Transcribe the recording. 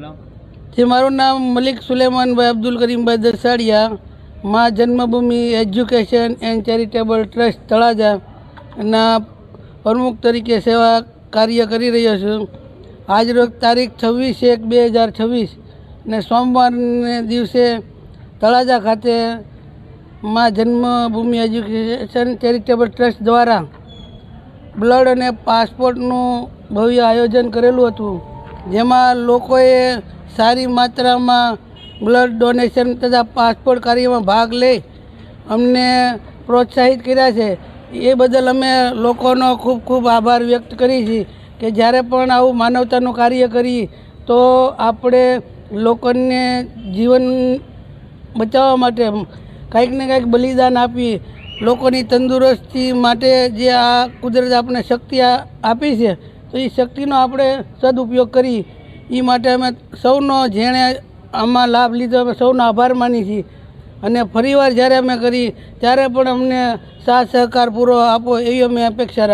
બોલો। જે મારું નામ મલિક સુલેમાનભાઈ અબ્દુલ કરીમભાઈ દરસાડિયા, મા જન્મભૂમિ એજ્યુકેશન એન્ડ ચેરિટેબલ ટ્રસ્ટ તળાજાના પ્રમુખ તરીકે સેવા કાર્ય કરી રહ્યો છું। આજરોજ તારીખ 26/1/2026 ને સોમવારને દિવસે તળાજા ખાતે મા જન્મભૂમિ એજ્યુકેશન ચેરિટેબલ ટ્રસ્ટ દ્વારા બ્લડ અને પાસપોર્ટનું ભવ્ય આયોજન કરેલું હતું, જેમાં લોકોએ સારી માત્રામાં બ્લડ ડોનેશન તથા પાસપોર્ટ કાર્યમાં ભાગ લઈ અમને પ્રોત્સાહિત કર્યા છે। એ બદલ અમે લોકોનો ખૂબ ખૂબ આભાર વ્યક્ત કરીએ છીએ કે જ્યારે પણ આવું માનવતાનું કાર્ય કરીએ તો આપણે લોકોને જીવન બચાવવા માટે કંઈક ને કંઈક બલિદાન આપી લોકોની તંદુરસ્તી માટે જે આ કુદરત આપણે શક્તિ આપી છે તો એ શક્તિનો આપણે સદુપયોગ કરી એ માટે અમે સૌનો જેણે આમાં લાભ લીધો અમે સૌનો આભાર માની છીએ અને ફરીવાર જ્યારે અમે કરી ત્યારે પણ અમને સાથ સહકાર પૂરો આપો એવી અમે અપેક્ષા રાખીએ।